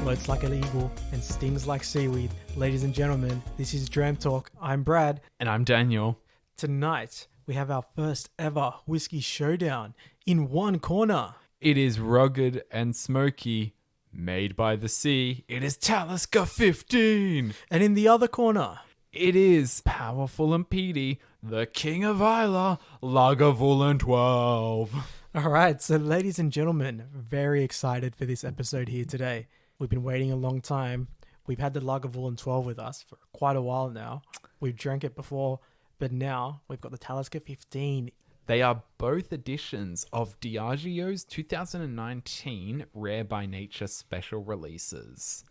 floats like an eagle, and stings like seaweed. Ladies and gentlemen, this is Dram Talk. I'm Brad. And I'm Daniel. Tonight, we have our first ever whiskey showdown in one corner. It is rugged and smoky, made by the sea. It is Talisker 15. And in the other corner, it is powerful and peaty, the king of Isla, Lagavulin 12. All right, so ladies and gentlemen, very excited for this episode here today. We've been waiting a long time. We've had the Lagavulin 12 with us for quite a while now. We've drank it before, but now we've got the Talisker 15. They are both editions of Diageo's 2019 Rare by Nature special releases.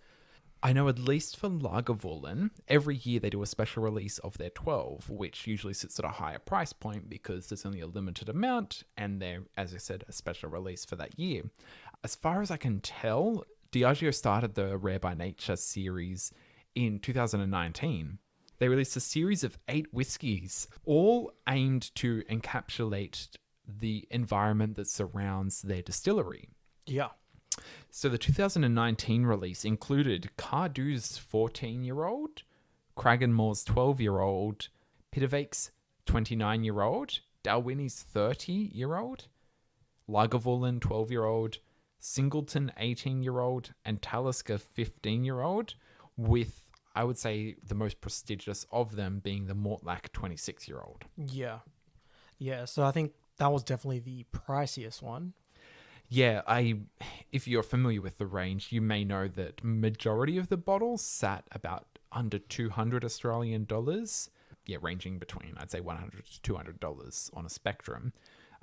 I know at least for Lagavulin, every year they do a special release of their 12, which usually sits at a higher price point because there's only a limited amount and they're, as I said, a special release for that year. As far as I can tell, Diageo started the Rare by Nature series in 2019. They released a series of 8 whiskies, all aimed to encapsulate the environment that surrounds their distillery. Yeah. So the 2019 release included Cardew's 14-year-old, Cragganmore's 12-year-old, Pitavake's 29-year-old, Dalwhinnie's 30-year-old, Lagavulin 12-year-old, Singleton 18-year-old, and Talisker 15-year-old, with, I would say, the most prestigious of them being the Mortlach 26-year-old. Yeah, so I think that was definitely the priciest one. Yeah, if you're familiar with the range, you may know that majority of the bottles sat about under 200 Australian dollars. Yeah, ranging between, I'd say, $100 to $200 on a spectrum.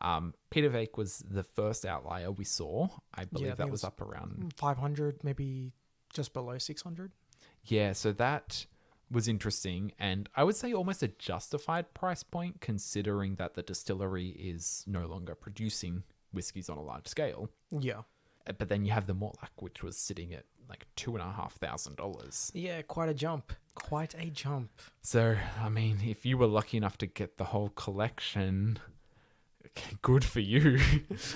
Pitavake was the first outlier we saw. I believe that was up around 500, maybe just below 600. Yeah, so that was interesting. And I would say almost a justified price point, considering that the distillery is no longer producing whiskies on a large scale. Yeah. But then you have the Mortlach, which was sitting at like $2,500. Yeah, quite a jump. So, I mean, if you were lucky enough to get the whole collection, good for you.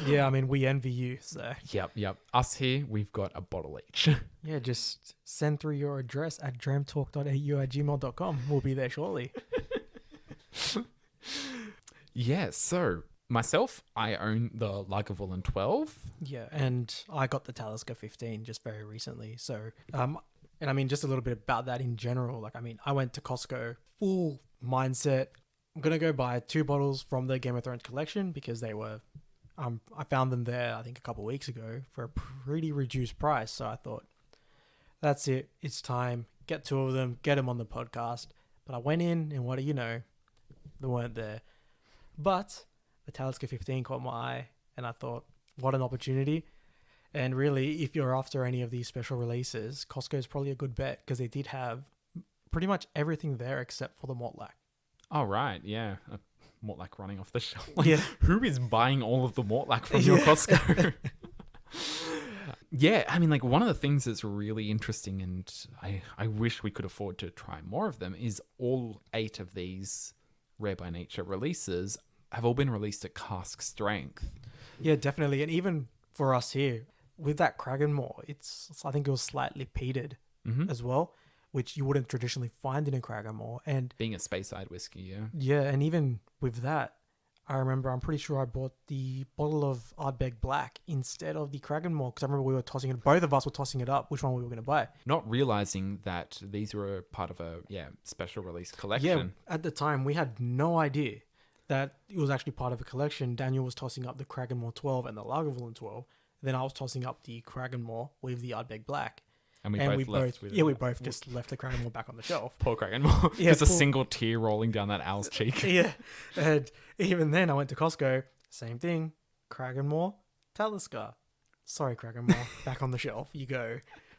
Yeah, I mean, we envy you, so. Yep. Us here, we've got a bottle each. Yeah, just send through your address at dramtalk.au@gmail.com. We'll be there shortly. Yeah, so myself, I own the Lagavulin 12. Yeah, and I got the Talisker 15 just very recently. So, and I mean, just a little bit about that in general. Like, I mean, I went to Costco, full mindset. I'm going to go buy 2 bottles from the Game of Thrones collection because they were, I found them there, I think a couple of weeks ago for a pretty reduced price. So I thought, that's it. It's time. Get 2 of them, get them on the podcast. But I went in and what do you know? They weren't there. But the Talisker 15 caught my eye and I thought, what an opportunity. And really, if you're after any of these special releases, Costco is probably a good bet because they did have pretty much everything there except for the Mortlach. Oh, right. Yeah. A Mortlach running off the shelf. Yeah. Who is buying all of the Mortlach from your Costco? Yeah. I mean, like, one of the things that's really interesting, and I wish we could afford to try more of them, is all 8 of these Rare by Nature releases have all been released at cask strength. Yeah, definitely. And even for us here, with that Cragganmore, I think it was slightly peated as well, which you wouldn't traditionally find in a Cragganmore. And being a Speyside whiskey, yeah. Yeah, and even with that, I remember, I'm pretty sure I bought the bottle of Ardbeg Black instead of the Cragganmore because I remember we were tossing it, both of us were tossing it up, which one we were going to buy. Not realizing that these were part of a special release collection. Yeah, at the time, we had no idea that it was actually part of a collection. Daniel was tossing up the Cragganmore 12 and the Lagavulin 12. Then I was tossing up the Cragganmore with the Ardbeg Black. And we both just left the Cragganmore back on the shelf. Poor Cragganmore. Yeah, Just a single tear rolling down that owl's cheek. Yeah. And even then, I went to Costco. Same thing. Cragganmore, Talisker. Sorry, Cragganmore. Back on the shelf. You go.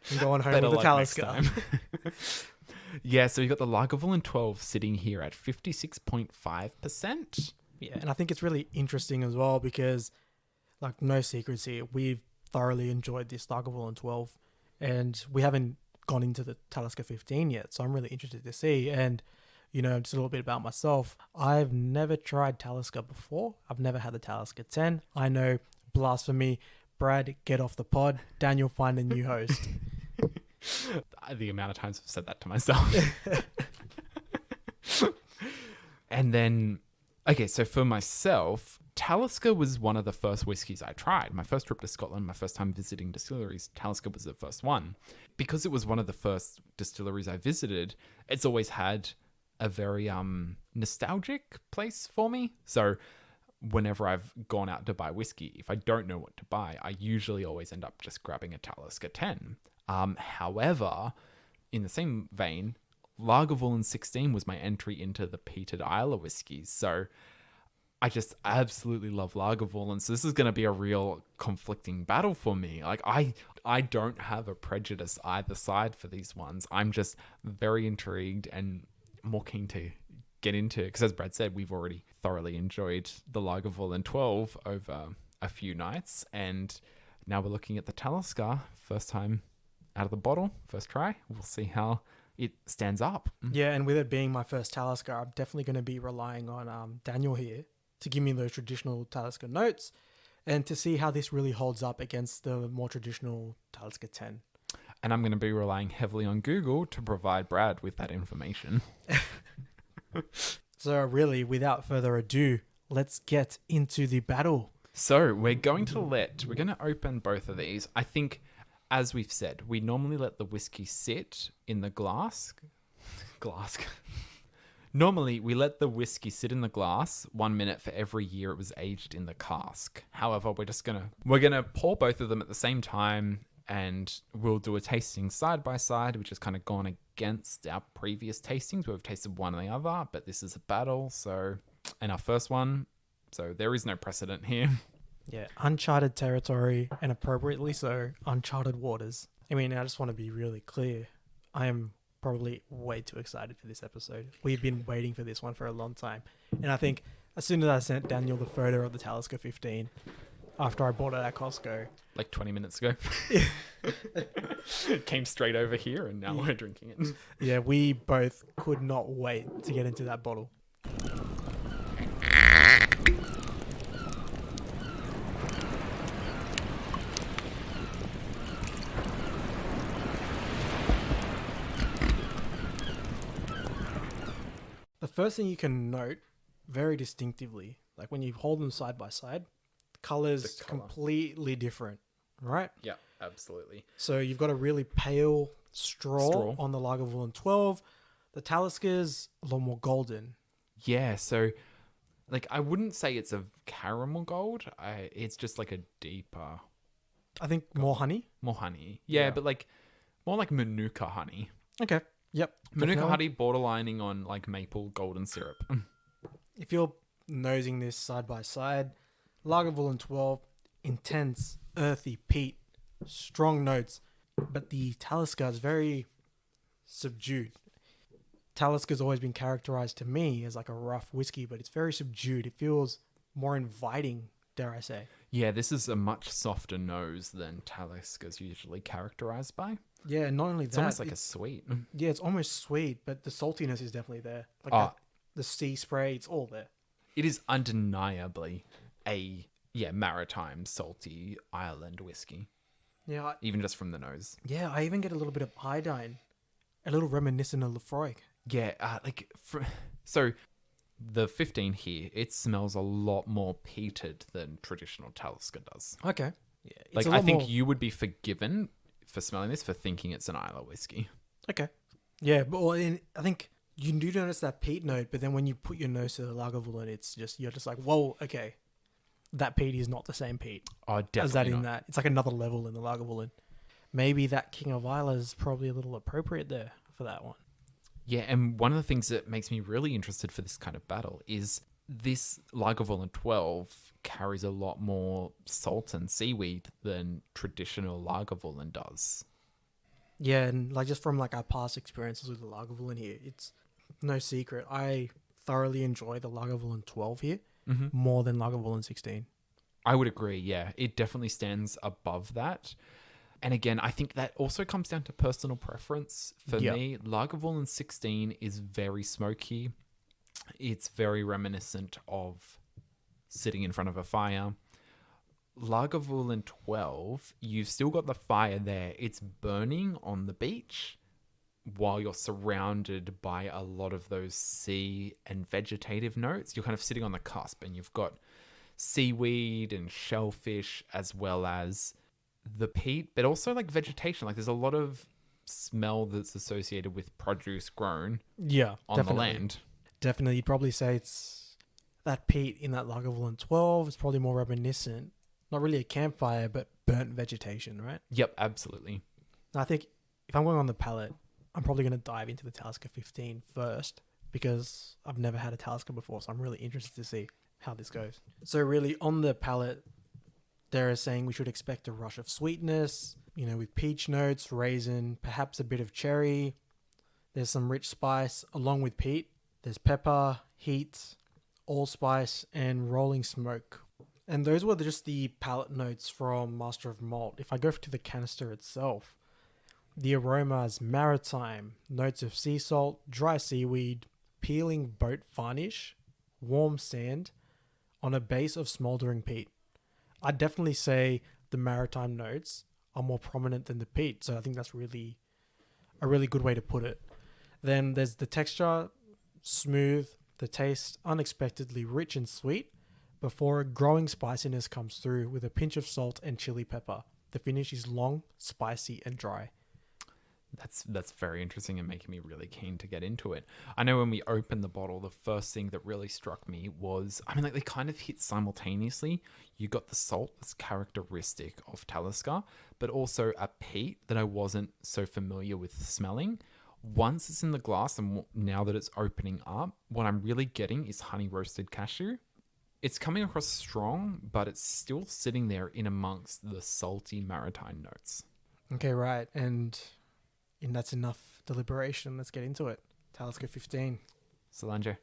And go on home with the Talisker. Yeah, so you got the Lagavulin 12 sitting here at 56.5%. Yeah, and I think it's really interesting as well because, like, no secrets here. We've thoroughly enjoyed this Lagavulin 12. And we haven't gone into the Talisker 15 yet, so I'm really interested to see. And, you know, just a little bit about myself. I've never tried Talisker before. I've never had the Talisker 10. I know, blasphemy. Brad, get off the pod. Daniel, find a new host. The amount of times I've said that to myself. And then, okay, so for myself, Talisker was one of the first whiskies I tried. My first trip to Scotland, my first time visiting distilleries, Talisker was the first one. Because it was one of the first distilleries I visited, it's always had a very nostalgic place for me. So whenever I've gone out to buy whiskey, if I don't know what to buy, I usually always end up just grabbing a Talisker 10. However, in the same vein, Lagavulin 16 was my entry into the peated Islay whiskies. So I just absolutely love Lagavulin. So this is going to be a real conflicting battle for me. Like I don't have a prejudice either side for these ones. I'm just very intrigued and more keen to get into, because as Brad said, we've already thoroughly enjoyed the Lagavulin 12 over a few nights, and now we're looking at the Talisker, first time out of the bottle, first try. We'll see how it stands up. Yeah, and with it being my first Talisker, I'm definitely going to be relying on Daniel here to give me those traditional Talisker notes and to see how this really holds up against the more traditional Talisker 10. And I'm going to be relying heavily on Google to provide Brad with that information. So really, without further ado, let's get into the battle. So we're going to open both of these. I think, as we've said, we normally let the whiskey sit in the glass. Normally, we let the whiskey sit in the glass 1 minute for every year it was aged in the cask. However, we're gonna pour both of them at the same time, and we'll do a tasting side by side, which has kind of gone against our previous tastings where we've tasted one or the other, but this is a battle. So, and our first one, so there is no precedent here. Yeah, uncharted territory, and appropriately so, uncharted waters. I mean, I just want to be really clear. I am probably way too excited for this episode. We've been waiting for this one for a long time. And I think as soon as I sent Daniel the photo of the Talisker 15, after I bought it at Costco, like 20 minutes ago, it came straight over here and now we're drinking it. Yeah, we both could not wait to get into that bottle. The first thing you can note very distinctively, like when you hold them side by side, the color's completely different, right? Yeah, absolutely. So you've got a really pale straw on the Lagavulin 12. The Talisker's a lot more golden. Yeah, so like I wouldn't say it's a caramel gold. It's just like a deeper, I think more honey. More honey. Yeah, but like more like Manuka honey. Okay. Yep. Manuka definitely. honey borderlining on like maple golden syrup. If you're nosing this side by side, Lagavulin 12, intense, earthy peat, strong notes, but the Talisker is very subdued. Talisker's always been characterized to me as like a rough whiskey, but it's very subdued. It feels more inviting, dare I say. Yeah, this is a much softer nose than Talisker's usually characterized by. Yeah, not only It's that, almost like a sweet. yeah, it's almost sweet, but the saltiness is definitely there. Like the sea spray, it's all there. It is undeniably a maritime salty island whiskey. Yeah, Even just from the nose. yeah. I even get a little bit of iodine, a little reminiscent of Lefroy. Yeah, so the 15 here, it smells a lot more peated than traditional Talisker does. Okay, yeah. It's Like a lot I think more... you would be forgiven for smelling this for thinking it's an Islay whiskey. Okay, yeah, but I think you do notice that peat note, but then when you put your nose to the Lagavulin, it's just you're just like, whoa, okay, that peat is not the same peat Oh, definitely as that not. in that. It's like another level in the Lagavulin. Maybe that King of Islay is probably a little appropriate there for that one. Yeah, and one of the things that makes me really interested for this kind of battle is this Lagavulin 12 carries a lot more salt and seaweed than traditional Lagavulin does. Yeah, and like just from like our past experiences with the Lagavulin here, it's no secret. I thoroughly enjoy the Lagavulin 12 here more than Lagavulin 16. I would agree, yeah. It definitely stands above that. And again, I think that also comes down to personal preference. For me, Lagavulin 16 is very smoky. It's very reminiscent of sitting in front of a fire. Lagavulin 12, you've still got the fire there. It's burning on the beach while you're surrounded by a lot of those sea and vegetative notes. You're kind of sitting on the cusp, and you've got seaweed and shellfish as well as the peat, but also like vegetation. Like there's a lot of smell that's associated with produce grown Yeah, on definitely. the land. Definitely. You'd probably say it's that peat in that Lagavulin 12 is probably more reminiscent. Not really a campfire, but burnt vegetation, right? Yep, absolutely. And I think if I'm going on the palate, I'm probably going to dive into the Talisker 15 first because I've never had a Talisker before, so I'm really interested to see how this goes. So really on the palate, they're saying we should expect a rush of sweetness, with peach notes, raisin, perhaps a bit of cherry. There's some rich spice along with peat. There's pepper, heat, allspice, and rolling smoke. And those were just the palate notes from Master of Malt. If I go to the canister itself, the aroma is maritime, notes of sea salt, dry seaweed, peeling boat varnish, warm sand, on a base of smouldering peat. I'd definitely say the maritime notes are more prominent than the peat, so I think that's really a really good way to put it. Then there's the texture, smooth, the taste unexpectedly rich and sweet, before a growing spiciness comes through with a pinch of salt and chili pepper. The finish is long, spicy, and dry. That's very interesting and making me really keen to get into it. I know when we opened the bottle, the first thing that really struck me was, they kind of hit simultaneously. You got the salt that's characteristic of Talisker, but also a peat that I wasn't so familiar with smelling. Once it's in the glass and now that it's opening up, what I'm really getting is honey roasted cashew. It's coming across strong, but it's still sitting there in amongst the salty maritime notes. Okay, right. And that's enough deliberation. Let's get into it. Talisker 15. Solange.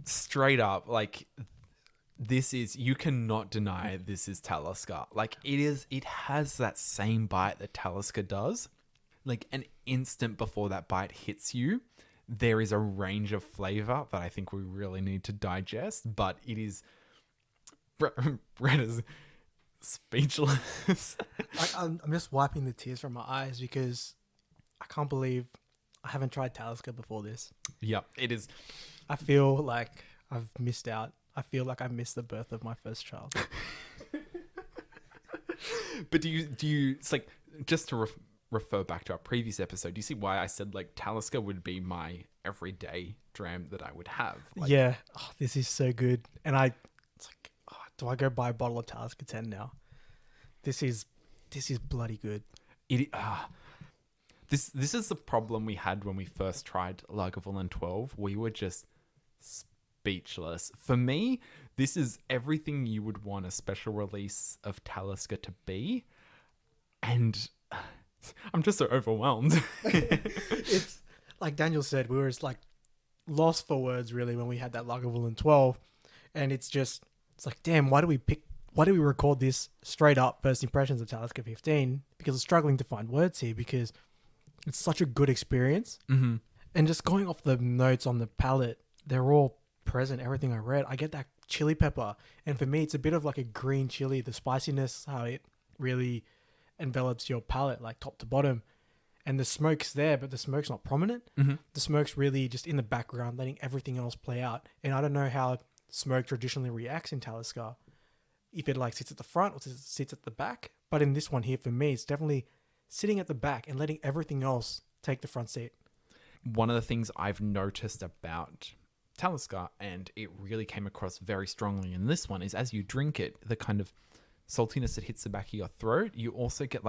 Straight up, this is, you cannot deny this is Talisker. It has that same bite that Talisker does. An instant before that bite hits you, there is a range of flavor that I think we really need to digest, but it is... Brett is speechless. I'm just wiping the tears from my eyes because I can't believe I haven't tried Talisker before this. Yep, it is. I feel like I've missed out. I feel like I missed the birth of my first child. But do you it's just to refer back to our previous episode, do you see why I said Talisker would be my everyday dram that I would have? Yeah. Oh, this is so good. And do I go buy a bottle of Talisker 10 now? This is bloody good. This is the problem we had when we first tried Lagavulin 12. We were just speechless. For me, this is everything you would want a special release of Talisker to be. And I'm just so overwhelmed. It's like Daniel said, we were just lost for words really when we had that Lagavulin 12. And it's damn, why do we record this straight up first impressions of Talisker 15? Because I'm struggling to find words here because it's such a good experience. Mm-hmm. And just going off the notes on the palate, they're all present, everything I read. I get that chili pepper. And for me, it's a bit of a green chili, the spiciness, how it really envelops your palate, top to bottom. And the smoke's there, but the smoke's not prominent. Mm-hmm. The smoke's really just in the background, letting everything else play out. And I don't know how smoke traditionally reacts in Talisker, if it sits at the front or sits at the back. But in this one here, for me, it's definitely sitting at the back and letting everything else take the front seat. One of the things I've noticed about Talisker, and it really came across very strongly in this one, is as you drink it, the kind of saltiness that hits the back of your throat, you also get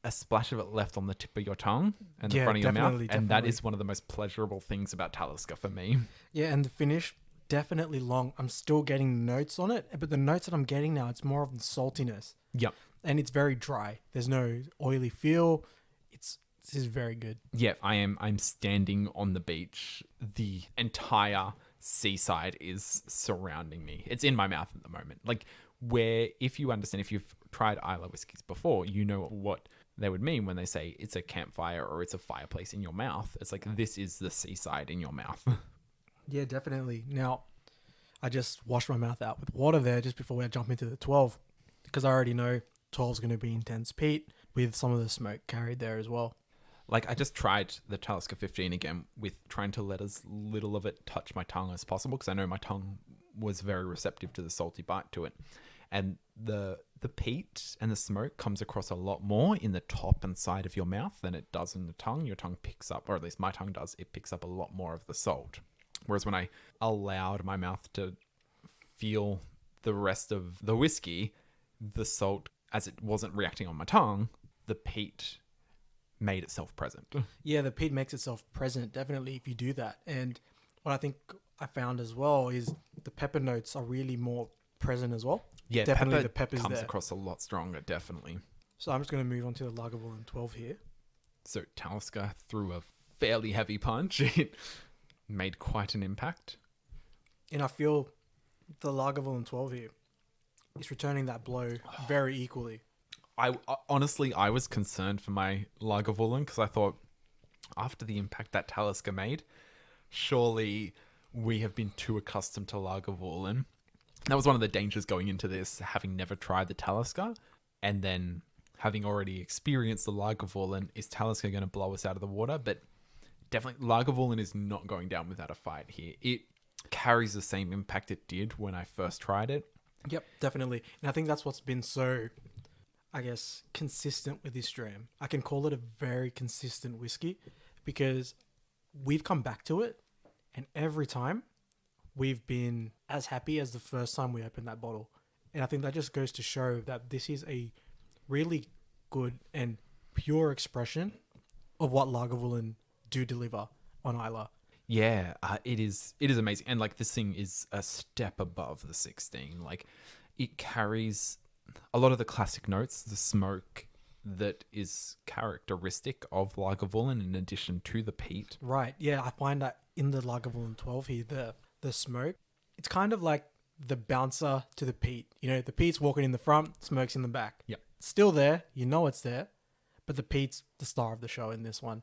a splash of it left on the tip of your tongue and the front of your mouth. And that is one of the most pleasurable things about Talisker for me. Yeah, and the finish, definitely long. I'm still getting notes on it, but the notes that I'm getting now, it's more of the saltiness. Yep. And it's very dry. There's no oily feel. This is very good. Yeah, I'm standing on the beach. The entire seaside is surrounding me. It's in my mouth at the moment. Where, if you've tried Isla whiskies before, you know what they would mean when they say it's a campfire or it's a fireplace in your mouth. It's this is the seaside in your mouth. Yeah, definitely. Now, I just washed my mouth out with water there just before I jump into the 12 because I already know 12 is going to be intense peat with some of the smoke carried there as well. Like, I just tried the Talisker 15 again with trying to let as little of it touch my tongue as possible because I know my tongue was very receptive to the salty bite to it. And the peat and the smoke comes across a lot more in the top and side of your mouth than it does in the tongue. Your tongue picks up, or at least my tongue does, it picks up a lot more of the salt. Whereas when I allowed my mouth to feel the rest of the whiskey, the salt, as it wasn't reacting on my tongue, the peat made itself present. Yeah, the peat makes itself present, definitely, if you do that. And what I think I found as well is the pepper notes are really more present as well. Yeah, definitely the pepper's comes there. across a lot stronger, definitely. So I'm just going to move on to the Lagavulin 12 here. So Talisker threw a fairly heavy punch. It made quite an impact. And I feel the Lagavulin 12 here is returning that blow very equally. I honestly, I was concerned for my Lagavulin because I thought after the impact that Talisker made, surely we have been too accustomed to Lagavulin. That was one of the dangers going into this, having never tried the Talisker and then having already experienced the Lagavulin. Is Talisker going to blow us out of the water? But definitely Lagavulin is not going down without a fight here. It carries the same impact it did when I first tried it. Yep, definitely. And I think that's what's been so, I guess, consistent with this dram. I can call it a very consistent whiskey because we've come back to it and every time we've been as happy as the first time we opened that bottle. And I think that just goes to show that this is a really good and pure expression of what Lagavulin do deliver on Isla. Yeah, it is amazing. And like this thing is a step above the 16. Like it carries a lot of the classic notes, the smoke that is characteristic of Lagavulin in addition to the peat. Right. Yeah, I find that in the Lagavulin 12 here, the smoke, it's kind of like the bouncer to the peat. You know, the peat's walking in the front, smoke's in the back. Yep. It's still there, you know it's there, but the peat's the star of the show in this one.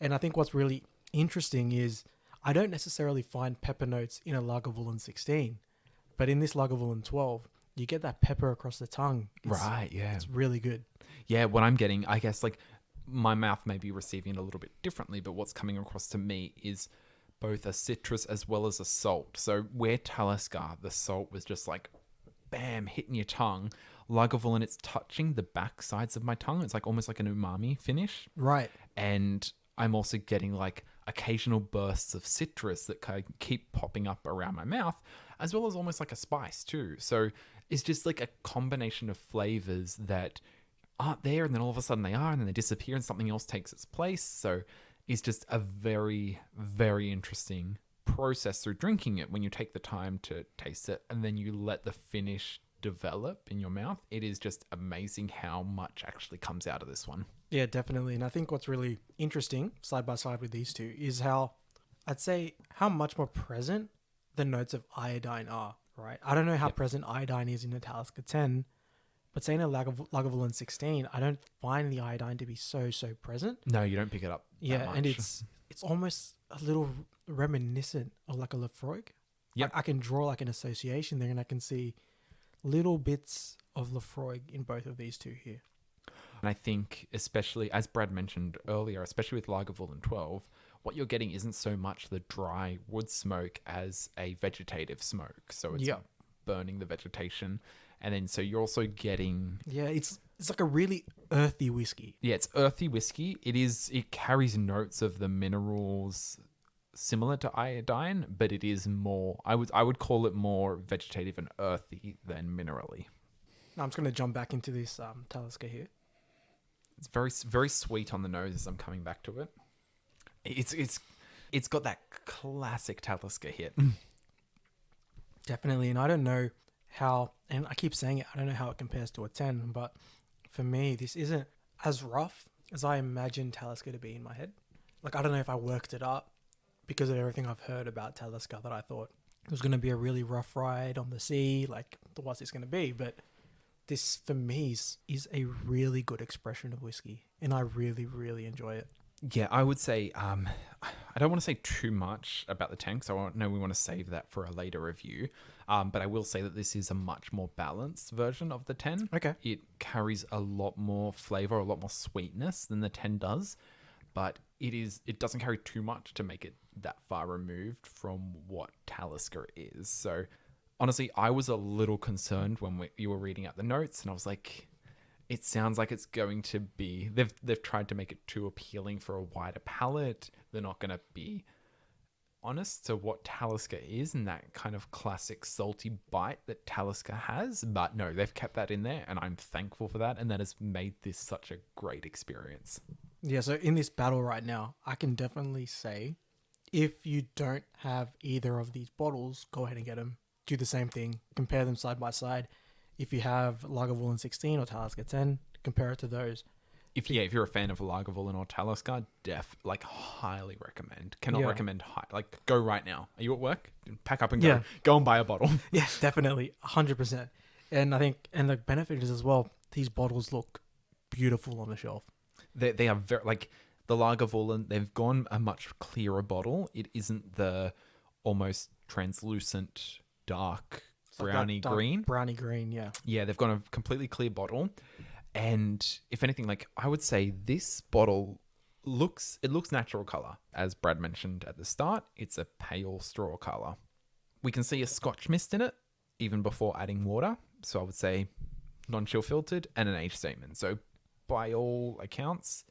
And I think what's really interesting is I don't necessarily find pepper notes in a Lagavulin 16, but in this Lagavulin 12, you get that pepper across the tongue. Right, yeah. It's really good. Yeah, what I'm getting, I guess, like my mouth may be receiving it a little bit differently, but what's coming across to me is both a citrus as well as a salt. So where Talisker, the salt was just like, bam, hitting your tongue. Lagavulin, it's touching the back sides of my tongue. It's like almost like an umami finish. Right. And I'm also getting like occasional bursts of citrus that kind of keep popping up around my mouth, as well as almost like a spice too. So it's just like a combination of flavors that aren't there, and then all of a sudden they are, and then they disappear and something else takes its place. So it's just a very, very interesting process through drinking it when you take the time to taste it and then you let the finish develop in your mouth. It is just amazing how much actually comes out of this one. Yeah, definitely. And I think what's really interesting side by side with these two is how I'd say how much more present the notes of iodine are, right? I don't know how present iodine is in a Talisker 10, but say in a Lagavulin 16, I don't find the iodine to be so present. No, you don't pick it up. Yeah, and it's almost a little reminiscent of like a Lafroig. Yep. I can draw like an association there and I can see little bits of Lafroig in both of these two here. And I think, especially, as Brad mentioned earlier, especially with Lagavulin 12, what you're getting isn't so much the dry wood smoke as a vegetative smoke. So it's burning the vegetation. And then so you're also getting... Yeah, it's like a really earthy whiskey. Yeah, it's earthy whiskey. It carries notes of the minerals similar to iodine, but it is more... I would call it more vegetative and earthy than minerally. Now I'm just going to jump back into this Talisker here. It's very, very sweet on the nose as I'm coming back to it. It's got that classic Talisker hit. Definitely, and I don't know how, and I keep saying it, I don't know how it compares to a 10, but for me, this isn't as rough as I imagined Talisker to be in my head. Like, I don't know if I worked it up because of everything I've heard about Talisker that I thought it was going to be a really rough ride on the sea, like, what's this going to be? But this, for me, is a really good expression of whiskey, and I really, really enjoy it. Yeah, I would say I don't want to say too much about the 10 because I know we want to save that for a later review. But I will say that this is a much more balanced version of the 10. Okay. It carries a lot more flavor, a lot more sweetness than the 10 does. But it doesn't carry too much to make it that far removed from what Talisker is. So honestly, I was a little concerned when you were reading out the notes, and I was like, it sounds like it's going to be... They've tried to make it too appealing for a wider palate. They're not going to be honest to what Talisker is and that kind of classic salty bite that Talisker has. But no, they've kept that in there, and I'm thankful for that, and that has made this such a great experience. Yeah, so in this battle right now, I can definitely say, if you don't have either of these bottles, go ahead and get them. Do the same thing. Compare them side by side. If you have Lagavulin 16 or Talisker 10, compare it to those. If you're a fan of Lagavulin or Talisker, highly recommend. Cannot recommend high. Like, go right now. Are you at work? Pack up and go. Yeah. Go and buy a bottle. Yeah, definitely. 100%. And I think, and the benefit is as well, these bottles look beautiful on the shelf. They are very, like, the Lagavulin, they've gone a much clearer bottle. It isn't the almost translucent, dark, brownie green. Brownie green, yeah. Yeah, they've gone a completely clear bottle. And if anything, like, I would say this bottle looks natural color. As Brad mentioned at the start, it's a pale straw color. We can see a Scotch mist in it, even before adding water. So I would say non-chill filtered and an aged statement. So by all accounts,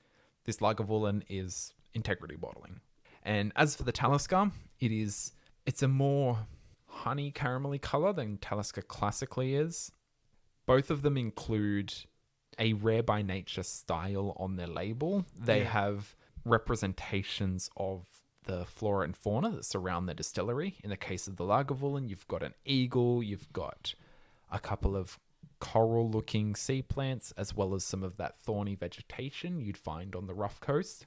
this Lagavulin is integrity bottling. And as for the Talisker, it's a more honey caramelly color than Talisker classically is. Both of them include a rare by nature style on their label. They have representations of the flora and fauna that surround the distillery. In the case of the Lagavulin, you've got an eagle, you've got a couple of coral-looking sea plants, as well as some of that thorny vegetation you'd find on the rough coast.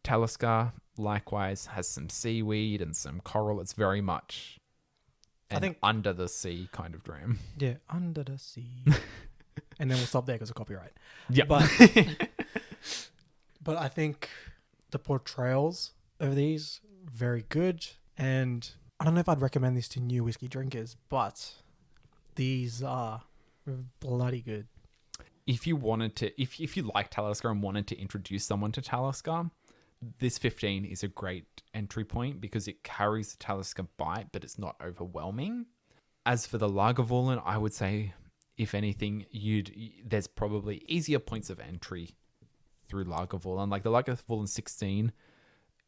Talisker, likewise, has some seaweed and some coral. It's very much under the sea kind of dram. Yeah, under the sea. And then we'll stop there because of copyright. Yeah. But I think the portrayals of these, very good. And I don't know if I'd recommend this to new whiskey drinkers, but these are bloody good. If you wanted to, if you like Talisker and wanted to introduce someone to Talisker, this 15 is a great entry point because it carries the Talisker bite, but it's not overwhelming. As for the Lagavulin, I would say, if anything, there's probably easier points of entry through Lagavulin. Like the Lagavulin 16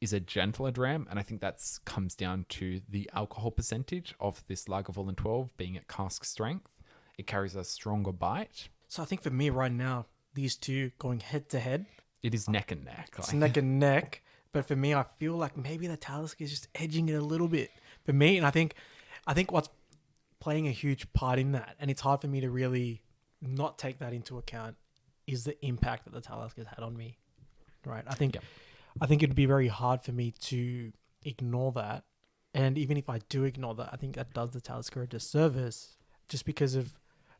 is a gentler dram, and I think that comes down to the alcohol percentage of this Lagavulin 12 being at cask strength. It carries a stronger bite. So I think for me right now, these two going head to head, it is neck and neck. It's neck and neck. But for me, I feel like maybe the Talisker is just edging it a little bit for me. And I think what's playing a huge part in that, and it's hard for me to really not take that into account, is the impact that the Talisker has had on me. Right? I think it'd be very hard for me to ignore that. And even if I do ignore that, I think that does the Talisker a disservice just because of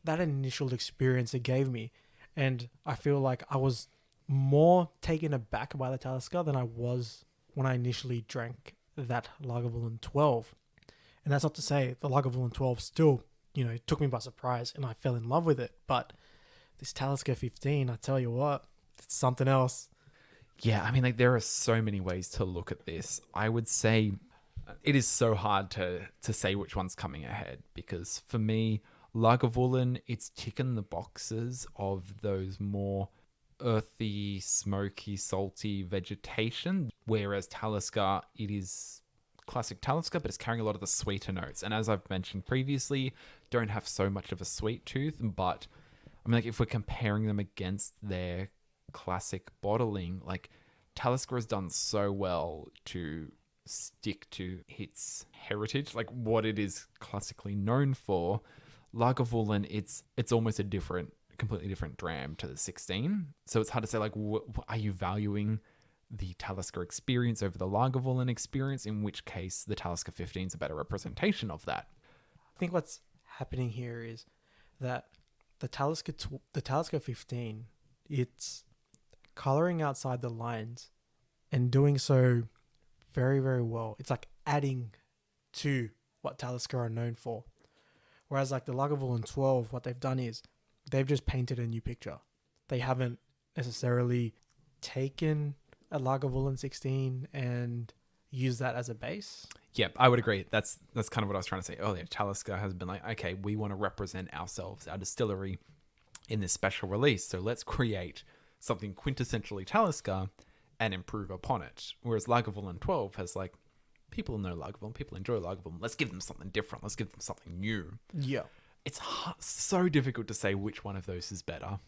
that initial experience it gave me. And I feel like I was more taken aback by the Talisker than I was when I initially drank that Lagavulin 12. And that's not to say the Lagavulin 12 still, took me by surprise and I fell in love with it. But this Talisker 15, I tell you what, it's something else. Yeah, I mean, like, there are so many ways to look at this. I would say it is so hard to say which one's coming ahead because for me, Lagavulin, it's ticking the boxes of those more earthy, smoky, salty vegetation, whereas Talisker, it is classic Talisker, but it's carrying a lot of the sweeter notes. And as I've mentioned previously, don't have so much of a sweet tooth, but I mean, like, if we're comparing them against their classic bottling, like, Talisker has done so well to stick to its heritage, like what it is classically known for. Lagavulin, it's almost a completely different dram to the 16. So it's hard to say, like, are you valuing the Talisker experience over the Lagavulin experience, in which case the Talisker 15 is a better representation of that. I think what's happening here is that the Talisker 15, it's coloring outside the lines and doing so very, very well. It's like adding to what Talisker are known for. Whereas like the Lagavulin 12, what they've done is they've just painted a new picture. They haven't necessarily taken a Lagavulin 16 and used that as a base. Yeah, I would agree. That's kind of what I was trying to say earlier. Talisker has been like, okay, we want to represent ourselves, our distillery, in this special release. So let's create something quintessentially Talisker and improve upon it. Whereas Lagavulin 12 has like, people know Lagavulin, people enjoy Lagavulin. Let's give them something different. Let's give them something new. Yeah. It's so difficult to say which one of those is better.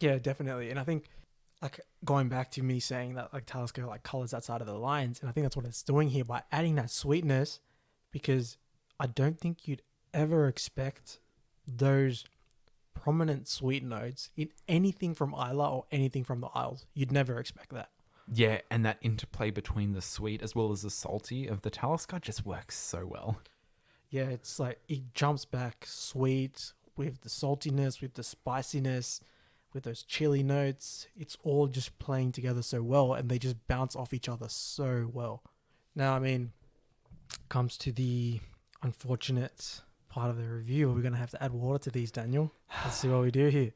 Yeah, definitely. And I think like going back to me saying that like Talisker like colors outside of the lines, and I think that's what it's doing here by adding that sweetness, because I don't think you'd ever expect those prominent sweet notes in anything from Islay or anything from the Isles. You'd never expect that. Yeah, and that interplay between the sweet as well as the salty of the Talisker just works so well. Yeah, it's like it jumps back sweet with the saltiness, with the spiciness, with those chili notes. It's all just playing together so well, and they just bounce off each other so well. Now, I mean, comes to the unfortunate part of the review. We're going to have to add water to these, Daniel. Let's see what we do here.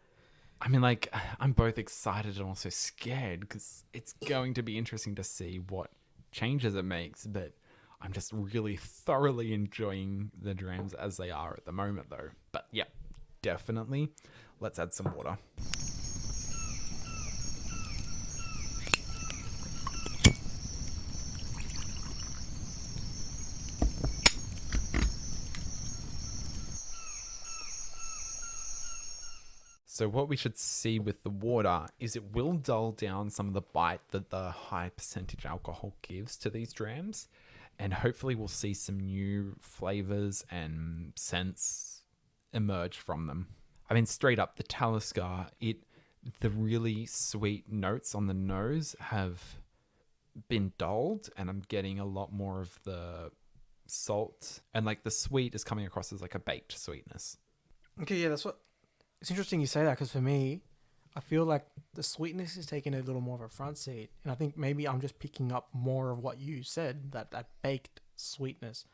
I mean, like, I'm both excited and also scared because it's going to be interesting to see what changes it makes, but I'm just really thoroughly enjoying the drams as they are at the moment, though. But yeah, definitely. Let's add some water. So what we should see with the water is it will dull down some of the bite that the high percentage alcohol gives to these drams. And hopefully we'll see some new flavors and scents emerge from them. I mean, straight up, the Talisker, the really sweet notes on the nose have been dulled, and I'm getting a lot more of the salt. And like the sweet is coming across as like a baked sweetness. Okay, yeah, that's what... It's interesting you say that, because for me, I feel like the sweetness is taking a little more of a front seat. And I think maybe I'm just picking up more of what you said, that baked sweetness.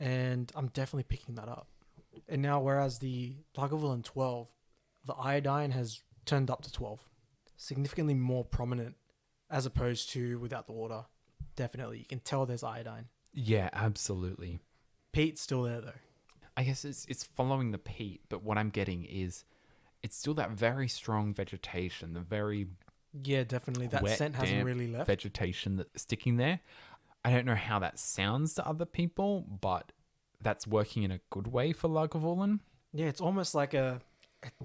And I'm definitely picking that up. And now, whereas the Lagavulin 12, the iodine has turned up to 12. Significantly more prominent as opposed to without the water. Definitely. You can tell there's iodine. Yeah, absolutely. Peat's still there, though. I guess it's following the peat, but what I'm getting is it's still that very strong vegetation, the very Yeah, definitely. That wet, scent hasn't damp really left. vegetation that's sticking there. I don't know how that sounds to other people, but that's working in a good way for Lagavulin. Yeah, it's almost like a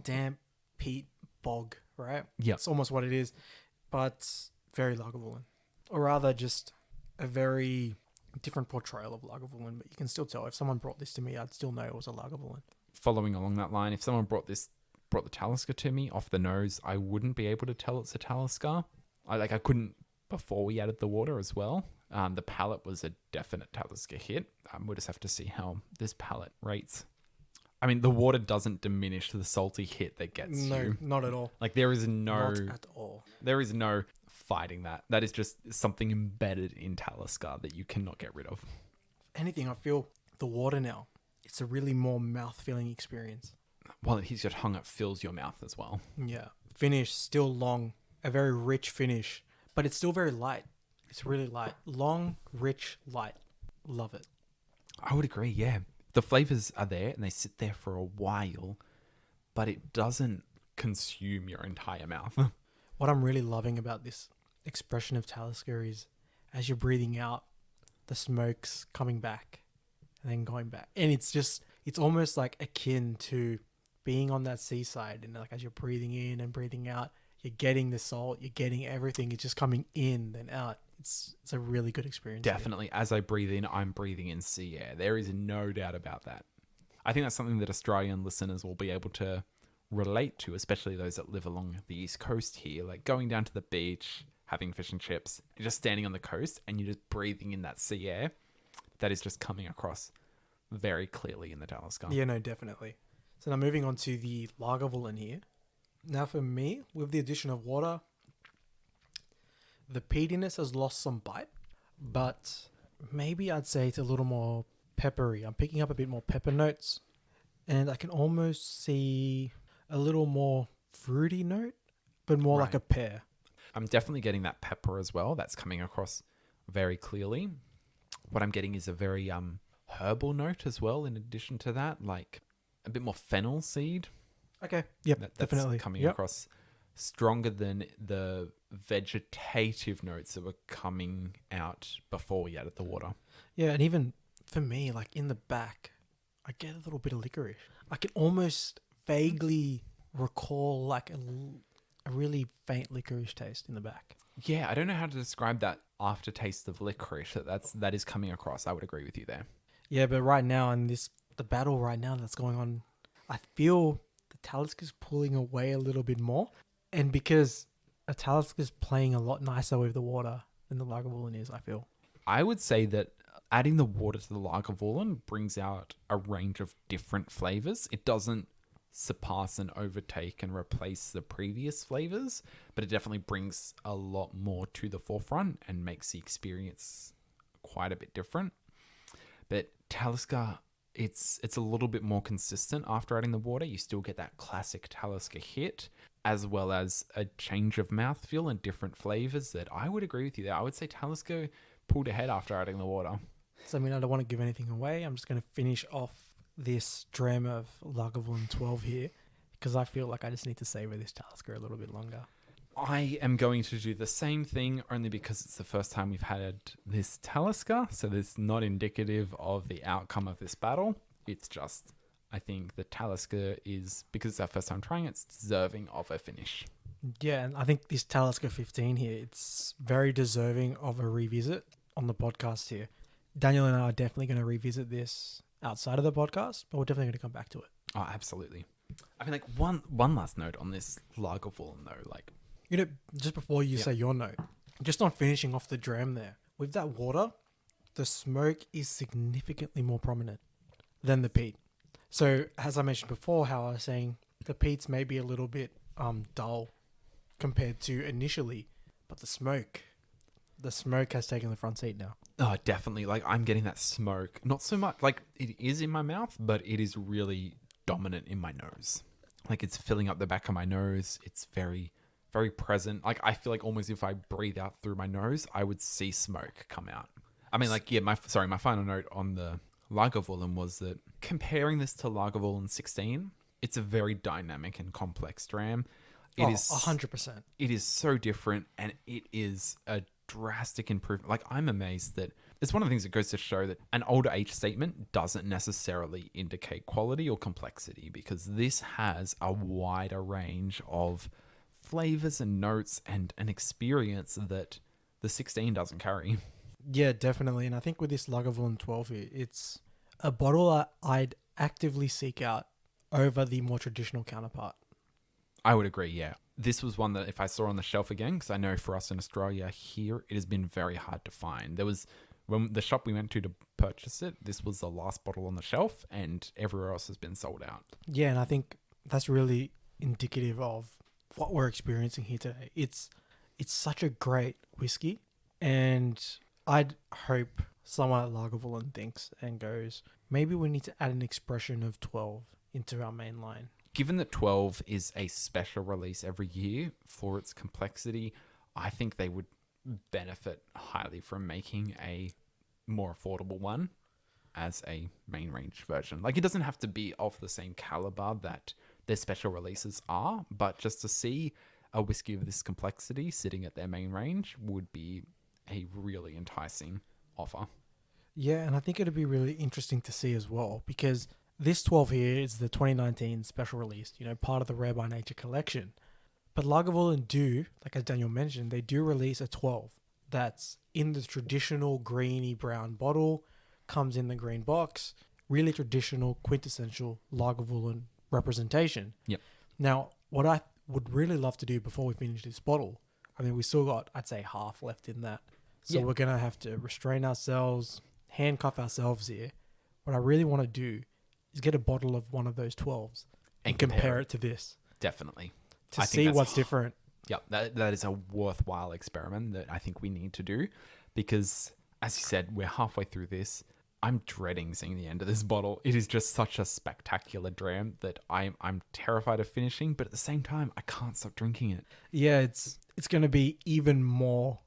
damp peat bog, right? Yeah. It's almost what it is, but very Lagavulin. Or rather, just a very different portrayal of Lagavulin, but you can still tell. If someone brought this to me, I'd still know it was a Lagavulin. Following along that line, if someone brought the Talisker to me off the nose, I wouldn't be able to tell it's a Talisker. I couldn't before we added the water as well. The palate was a definite Talisker hit. We'll just have to see how this palate rates. I mean, the water doesn't diminish the salty hit that gets you. No, not at all. Like there is no... Not at all. There is no fighting that. That is just something embedded in Talisker that you cannot get rid of. If anything, I feel the water now, it's a really more mouth-filling experience. While it hits your tongue, it fills your mouth as well. Yeah. Finish, still long. A very rich finish. But it's still very light. It's really light. Long, rich, light. Love it. I would agree, yeah. The flavors are there and they sit there for a while, but it doesn't consume your entire mouth. What I'm really loving about this expression of Talisker is as you're breathing out, the smoke's coming back and then going back. And it's almost like akin to being on that seaside, and like as you're breathing in and breathing out, you're getting the salt, you're getting everything. It's just coming in and out. It's a really good experience. Definitely. Here. As I breathe in, I'm breathing in sea air. There is no doubt about that. I think that's something that Australian listeners will be able to relate to, especially those that live along the East Coast here, like going down to the beach, having fish and chips, you're just standing on the coast and you're just breathing in that sea air. That is just coming across very clearly in the Talisker. Yeah, no, definitely. So now moving on to the Lagavulin here. Now for me, with the addition of water, the peatiness has lost some bite, but maybe I'd say it's a little more peppery. I'm picking up a bit more pepper notes, and I can almost see a little more fruity note, but more like Right. a pear. I'm definitely getting that pepper as well. That's coming across very clearly. What I'm getting is a very herbal note as well. In addition to that, like a bit more fennel seed. Okay. Yep. That's Definitely coming Yep. across stronger than the vegetative notes that were coming out before we added the water. Yeah, and even for me, like in the back, I get a little bit of licorice. I can almost vaguely recall like a really faint licorice taste in the back. Yeah, I don't know how to describe that aftertaste of licorice that is coming across. I would agree with you there. Yeah, but right now in the battle right now that's going on, I feel the Talisker's pulling away a little bit more, and because a Talisker's playing a lot nicer with the water than the Lagavulin is, I feel. I would say that adding the water to the Lagavulin brings out a range of different flavors. It doesn't surpass and overtake and replace the previous flavors, but it definitely brings a lot more to the forefront and makes the experience quite a bit different. But Talisker, it's a little bit more consistent after adding the water. You still get that classic Talisker hit, as well as a change of mouthfeel and different flavors that I would agree with you there. I would say Talisker pulled ahead after adding the water. So I mean, I don't want to give anything away. I'm just going to finish off this dram of Lagavulin 12 here, because I feel like I just need to savor this Talisker a little bit longer. I am going to do the same thing only because it's the first time we've had this Talisker, so it's not indicative of the outcome of this battle. It's just, I think the Talisker is, because it's our first time trying it, it's deserving of a finish. Yeah, and I think this Talisker 15 here, it's very deserving of a revisit on the podcast here. Daniel and I are definitely going to revisit this outside of the podcast, but we're definitely going to come back to it. Oh, absolutely. I mean, like one last note on this Lagavulin though, like, You know, just before you say your note, just on finishing off the dram there, with that water, the smoke is significantly more prominent than the peat. So, as I mentioned before, how I was saying the peats may be a little bit dull compared to initially, but the smoke has taken the front seat now. oh, definitely. Like, I'm getting that smoke. Not so much, like, it is in my mouth, but it is really dominant in my nose. Like, it's filling up the back of my nose. It's very, very present. Like, I feel like almost if I breathe out through my nose, I would see smoke come out. I mean, like, yeah, my final note on the Lagavulin was that comparing this to Lagavulin 16, it's a very dynamic and complex dram. It is 100%. It is so different, and it is a drastic improvement. Like, I'm amazed that it's one of the things that goes to show that an older age statement doesn't necessarily indicate quality or complexity, because this has a wider range of flavors and notes and an experience that the 16 doesn't carry. Yeah, definitely. And I think with this Lagavulin 12 here, it's a bottle I'd actively seek out over the more traditional counterpart. I would agree, yeah. This was one that if I saw on the shelf again, because I know for us in Australia here, it has been very hard to find. There was, when the shop we went to purchase it, this was the last bottle on the shelf, and everywhere else has been sold out. Yeah, and I think that's really indicative of what we're experiencing here today. It's such a great whiskey, and I'd hope someone at Lagavulin thinks and goes, maybe we need to add an expression of 12 into our main line. Given that 12 is a special release every year for its complexity, I think they would benefit highly from making a more affordable one as a main range version. Like, it doesn't have to be of the same caliber that their special releases are, but just to see a whiskey of this complexity sitting at their main range would be a really enticing offer. Yeah, and I think it'd be really interesting to see as well, because this 12 here is the 2019 special release, part of the Rare by Nature collection. But Lagavulin do, like as Daniel mentioned, they do release a 12 that's in the traditional greeny brown bottle, comes in the green box, really traditional, quintessential Lagavulin representation. Yep. Now, what I would really love to do before we finish this bottle, I mean, we still got, I'd say, half left in that. So we're going to have to restrain ourselves, handcuff ourselves here. What I really want to do is get a bottle of one of those 12s and compare it to this. Definitely. To see what's different. Yeah, that is a worthwhile experiment that I think we need to do, because As you said, we're halfway through this. I'm dreading seeing the end of this bottle. It is just such a spectacular dram that I'm terrified of finishing, but at the same time, I can't stop drinking it. Yeah, it's going to be even more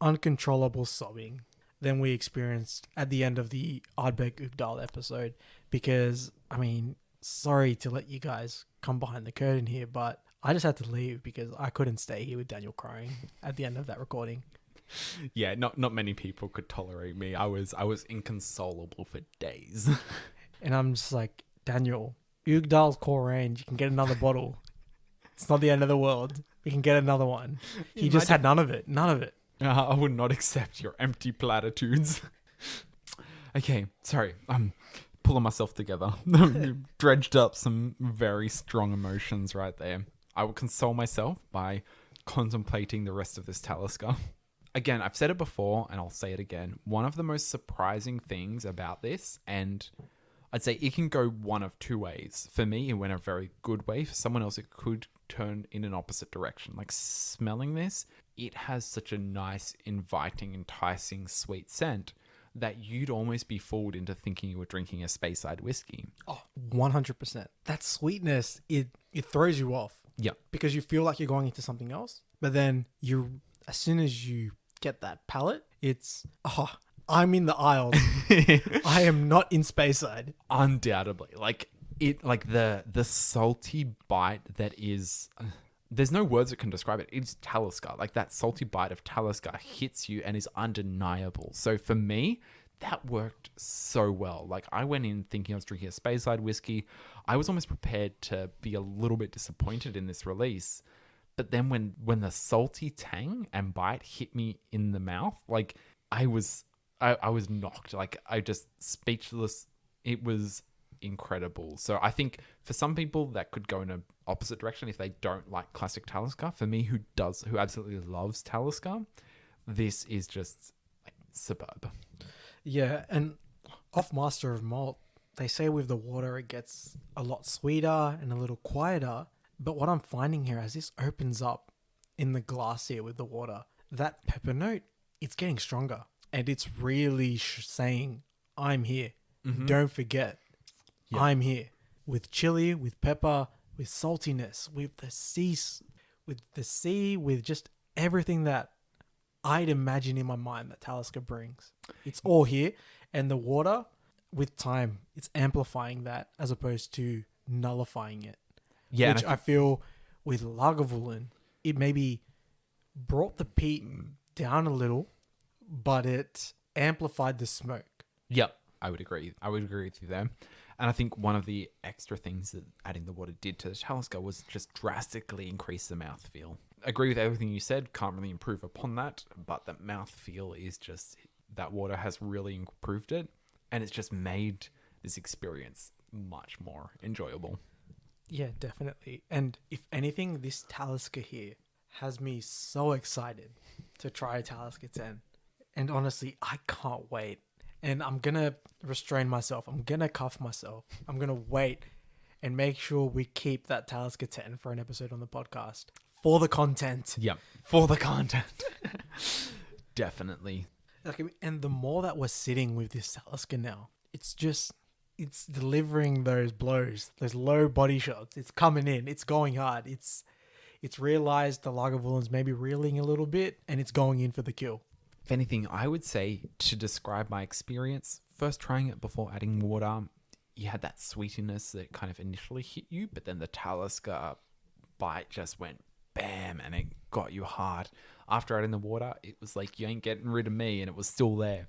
uncontrollable sobbing than we experienced at the end of the Ardbeg Ugdal episode. Because, I mean, sorry to let you guys come behind the curtain here, but I just had to leave because I couldn't stay here with Daniel crying at the end of that recording. Yeah, not many people could tolerate me. I was inconsolable for days. And I'm just like, Daniel, Ugdal's core range, you can get another bottle. It's not the end of the world. We can get another one. He just had none of it. None of it. I would not accept your empty platitudes. Okay, sorry. I'm pulling myself together. Dredged up some very strong emotions right there. I will console myself by contemplating the rest of this Talisker. Again, I've said it before and I'll say it again. One of the most surprising things about this, and I'd say it can go one of two ways. For me, it went a very good way. For someone else, it could turn in an opposite direction. Like smelling this, it has such a nice, inviting, enticing, sweet scent that you'd almost be fooled into thinking you were drinking a Speyside whiskey. Oh, 100%. That sweetness, it throws you off. Yeah. Because you feel like you're going into something else. But then as soon as you get that palate, it's, I'm in the aisles. I am not in Speyside. Undoubtedly. Like the salty bite that is... There's no words that can describe it. It's Talisker. Like that salty bite of Talisker hits you and is undeniable. So for me, that worked so well. Like I went in thinking I was drinking a Speyside whiskey. I was almost prepared to be a little bit disappointed in this release. But then when the salty tang and bite hit me in the mouth, like I was knocked. Like I just speechless. It was incredible. So I think for some people that could go in an opposite direction if they don't like classic Talisker. For me, who absolutely loves Talisker, this is just like superb. Yeah, and off Master of Malt, they say with the water it gets a lot sweeter and a little quieter. But what I'm finding here as this opens up in the glass here with the water, that pepper note, it's getting stronger. And it's really saying, I'm here. Mm-hmm. Don't forget, I'm here. With chili, with pepper, with saltiness, with the sea, with just everything that I'd imagine in my mind that Talisker brings. It's all here. And the water, with time, it's amplifying that as opposed to nullifying it. Yeah, which I feel with Lagavulin, it maybe brought the peat down a little, but it amplified the smoke. Yep, I would agree. I would agree with you there. And I think one of the extra things that adding the water did to the Talisker was just drastically increase the mouthfeel. Agree with everything you said. Can't really improve upon that, but the mouthfeel is just, that water has really improved it, and it's just made this experience much more enjoyable. Yeah, definitely. And if anything, this Talisker here has me so excited to try Talisker 10. And honestly, I can't wait. And I'm going to restrain myself. I'm going to cuff myself. I'm going to wait and make sure we keep that Talisker 10 for an episode on the podcast. For the content. Yep, for the content. Definitely. And the more that we're sitting with this Talisker now, it's delivering those blows, those low body shots. It's coming in. It's going hard. It's realized the Lagavulin's maybe reeling a little bit, and it's going in for the kill. If anything, I would say to describe my experience, first trying it before adding water, you had that sweetiness that kind of initially hit you, but then the Talisker bite just went bam, and it got you hard. After adding the water, it was like, you ain't getting rid of me, and it was still there.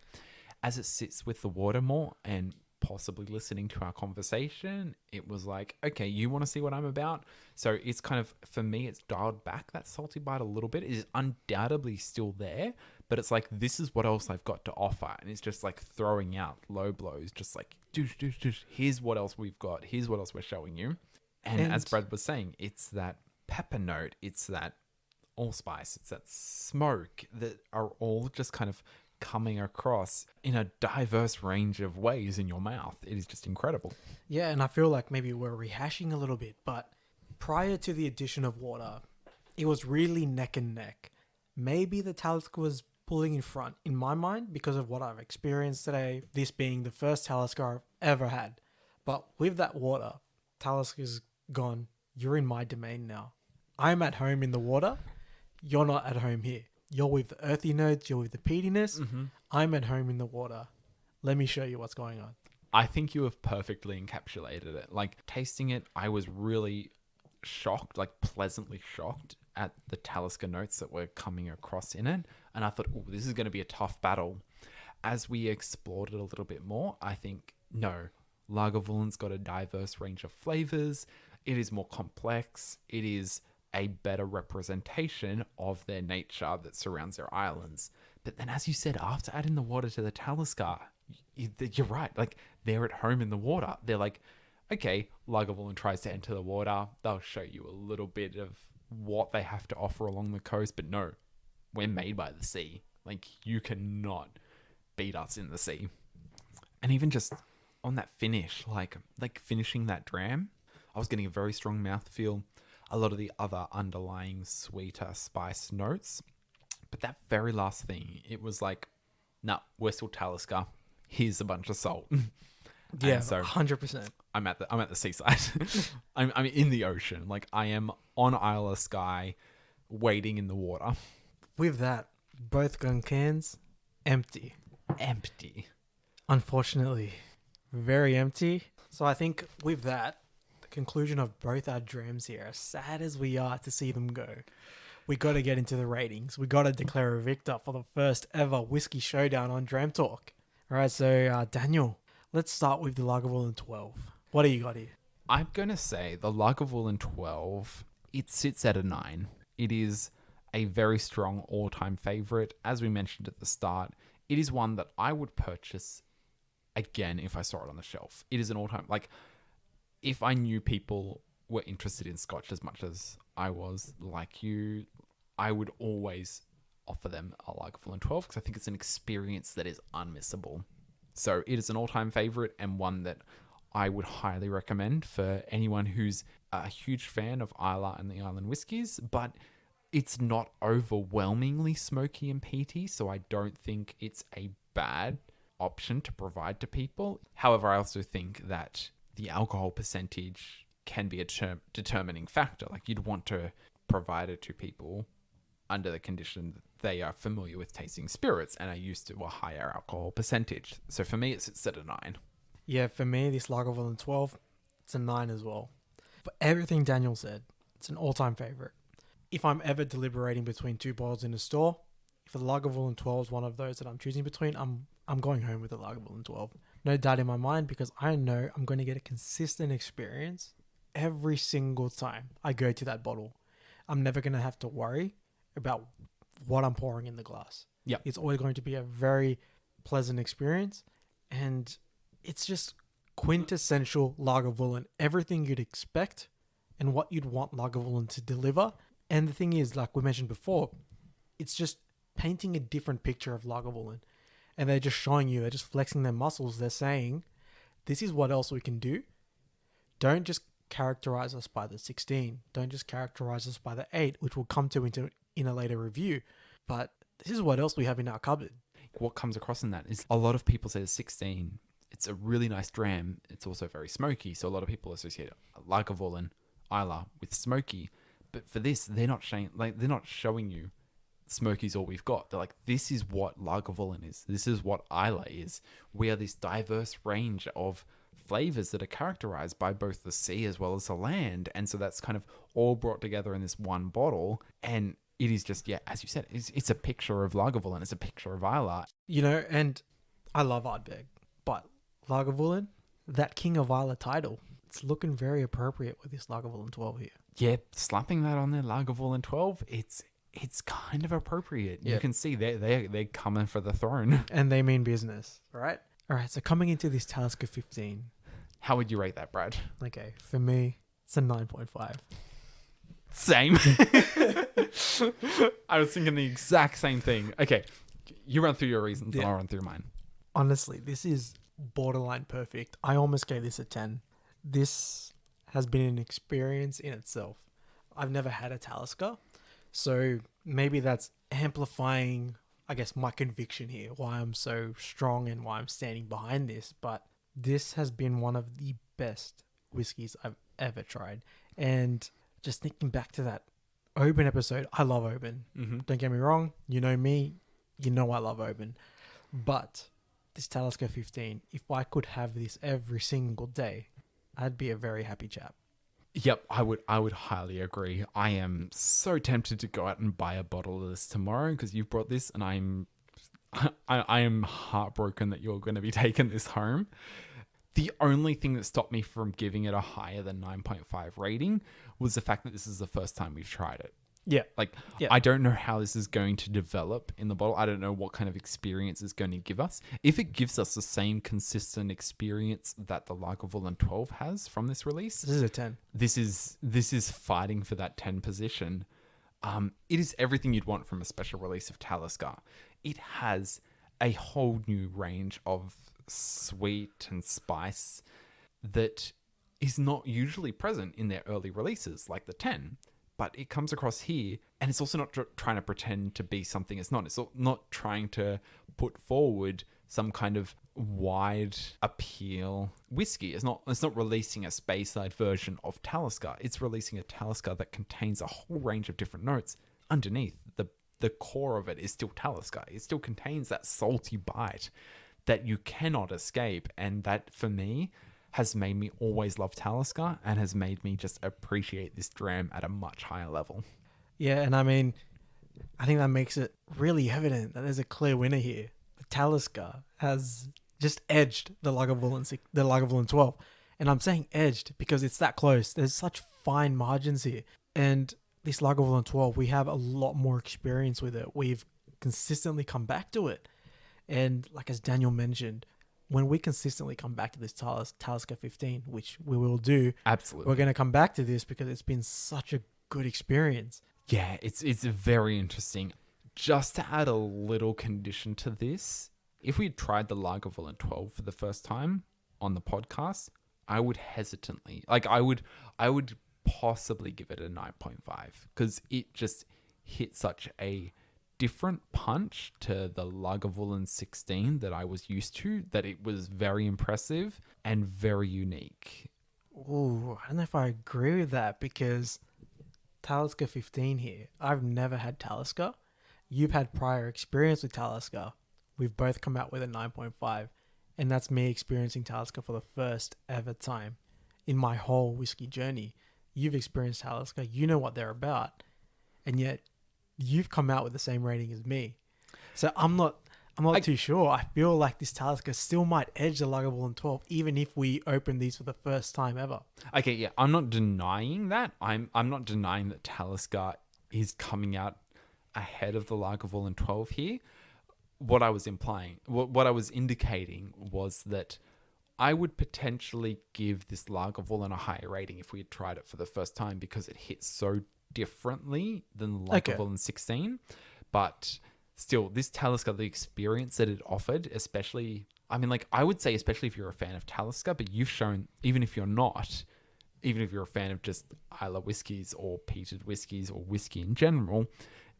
As it sits with the water more and possibly listening to our conversation, it was like, okay, you want to see what I'm about? So it's kind of, for me, it's dialed back that salty bite a little bit. It is undoubtedly still there, but it's like, this is what else I've got to offer. And it's just like throwing out low blows, just like, here's what else we've got. Here's what else we're showing you. And as Brad was saying, it's that pepper note. It's that allspice. It's that smoke that are all just kind of coming across in a diverse range of ways in your mouth. It is just incredible. Yeah, and I feel like maybe we're rehashing a little bit, but prior to the addition of water, it was really neck and neck. Maybe the Talisker was pulling in front in my mind because of what I've experienced today, this being the first Talisker I've ever had. But with that water, Talisker's gone, you're in my domain now. I'm at home in the water. You're not at home here. You're with the earthy notes. You're with the peatiness. I'm at home in the water. Let me show you what's going on. I think you have perfectly encapsulated it. Like, tasting it, I was really shocked, like pleasantly shocked at the Talisker notes that were coming across in it. And I thought, oh, this is going to be a tough battle. As we explored it a little bit more, I think, no, Lagavulin's got a diverse range of flavors. It is more complex. It is a better representation of their nature that surrounds their islands. But then, as you said, after adding the water to the Talisker, you're right. Like, they're at home in the water. They're like, okay, Lagavulin tries to enter the water. They'll show you a little bit of what they have to offer along the coast. But no, we're made by the sea. Like, you cannot beat us in the sea. And even just on that finish, like finishing that dram, I was getting a very strong mouthfeel. A lot of the other underlying sweeter spice notes. But that very last thing, it was like, nah, we're still Talisker. Here's a bunch of salt. Yeah, so 100%. I'm at the seaside. I'm in the ocean. Like, I am on Isle of Skye, wading in the water. With that, both gun cans, empty. Empty. Unfortunately, very empty. So I think with that, the conclusion of both our drams here, as sad as we are to see them go, we got to get into the ratings. We got to declare a victor for the first ever whiskey showdown on Dram Talk. All right, so Daniel, let's start with the Lagavulin 12. What do you got here? I'm going to say the Lagavulin 12, it sits at a 9. It is a very strong all-time favorite. As we mentioned at the start, it is one that I would purchase again if I saw it on the shelf. It is an all-time, like, if I knew people were interested in Scotch as much as I was, like you, I would always offer them a Lagavulin 12 because I think it's an experience that is unmissable. So it is an all-time favorite and one that I would highly recommend for anyone who's a huge fan of Islay and the Island whiskies, but it's not overwhelmingly smoky and peaty, so I don't think it's a bad option to provide to people. However, I also think that the alcohol percentage can be a determining factor. Like, you'd want to provide it to people under the condition that they are familiar with tasting spirits and are used to a higher alcohol percentage. So for me, it sits at a 9. Yeah, for me, this Lagavulin 12, it's a 9 as well. For everything Daniel said, it's an all-time favorite. If I'm ever deliberating between two bottles in a store, if the Lagavulin 12 is one of those that I'm choosing between, I'm going home with the Lagavulin 12. No doubt in my mind, because I know I'm going to get a consistent experience every single time I go to that bottle. I'm never going to have to worry about what I'm pouring in the glass. Yeah, it's always going to be a very pleasant experience, and it's just quintessential Lagavulin. Everything you'd expect and what you'd want Lagavulin to deliver. And the thing is, like we mentioned before, it's just painting a different picture of Lagavulin. And they're just showing you, they're just flexing their muscles. They're saying, this is what else we can do. Don't just characterize us by the 16. Don't just characterize us by the 8, which we'll come to in a later review. But this is what else we have in our cupboard. What comes across in that is a lot of people say the 16, it's a really nice dram. It's also very smoky. So a lot of people associate Lagavulin, Islay with smoky. But for this, they're not showing you smoky's all we've got. They're like, this is what Lagavulin is. This is what Islay is. We are this diverse range of flavors that are characterized by both the sea as well as the land. And so that's kind of all brought together in this one bottle. And it is just, yeah, as you said, it's a picture of Lagavulin. It's a picture of Islay. You know, and I love Ardbeg, but Lagavulin, that King of Islay title, it's looking very appropriate with this Lagavulin 12 here. Yeah, slapping that on there, Lagavulin 12, it's kind of appropriate. Yep. You can see they're coming for the throne. And they mean business, right? All right, so coming into this Talisker 15. How would you rate that, Brad? Okay, for me, it's a 9.5. Same. I was thinking the exact same thing. Okay, you run through your reasons and I'll run through mine. Honestly, this is borderline perfect. I almost gave this a 10. This has been an experience in itself. I've never had a Talisker, so maybe that's amplifying I guess, my conviction here, why I'm so strong and why I'm standing behind this. But this has been one of the best whiskeys I've ever tried. And just thinking back to that Oban episode, I love Oban. Don't get me wrong. You know me. You know I love Oban. But this Talisker 15, if I could have this every single day, I'd be a very happy chap. Yep, I would highly agree. I am so tempted to go out and buy a bottle of this tomorrow because you've brought this, and I am heartbroken that you're going to be taking this home. The only thing that stopped me from giving it a higher than 9.5 rating was the fact that this is the first time we've tried it. Yeah. I don't know how this is going to develop in the bottle. I don't know what kind of experience it's going to give us. If it gives us the same consistent experience that the Lagavulin 12 has from this release. This is a 10. This is fighting for that 10 position. It is everything you'd want from a special release of Talisker. It has a whole new range of sweet and spice that is not usually present in their early releases, like the 10. But it comes across here, and it's also not trying to pretend to be something it's not. It's not trying to put forward some kind of wide appeal whiskey. It's not releasing a Speyside version of Talisker. It's releasing a Talisker that contains a whole range of different notes. Underneath, the core of it is still Talisker. It still contains that salty bite that you cannot escape, and that, for me, has made me always love Talisker and has made me just appreciate this dram at a much higher level. Yeah, and I mean, I think that makes it really evident that there's a clear winner here. The Talisker has just edged the Lagavulin 12. And I'm saying edged because it's that close. There's such fine margins here. And this Lagavulin 12, we have a lot more experience with it. We've consistently come back to it. And like as Daniel mentioned, when we consistently come back to this Talisker 15, which we will do, absolutely, we're going to come back to this because it's been such a good experience. Yeah, it's very interesting. Just to add a little condition to this, if we had tried the Lagavulin 12 for the first time on the podcast, I would hesitantly, I would possibly give it a 9.5 because it just hit such a different punch to the Lagavulin 16 that I was used to, that it was very impressive and very unique. Ooh, I don't know if I agree with that because Talisker 15 here, I've never had Talisker. You've had prior experience with Talisker. We've both come out with a 9.5, and that's me experiencing Talisker for the first ever time in my whole whiskey journey. You've experienced Talisker, you know what they're about, and yet you've come out with the same rating as me. So I'm not too sure. I feel like this Talisker still might edge the Lagavulin 12 even if we open these for the first time ever. Okay, yeah, I'm not denying that. I'm not denying that Talisker is coming out ahead of the Lagavulin 12 here. What I was implying, what I was indicating was that I would potentially give this Lagavulin a higher rating if we had tried it for the first time because it hits so differently than Lagavulin 16, but still, this Talisker, the experience that it offered, especially, I would say especially if you're a fan of Talisker, but you've shown, even if you're not, even if you're a fan of just Islay whiskies or peated whiskies or whiskey in general,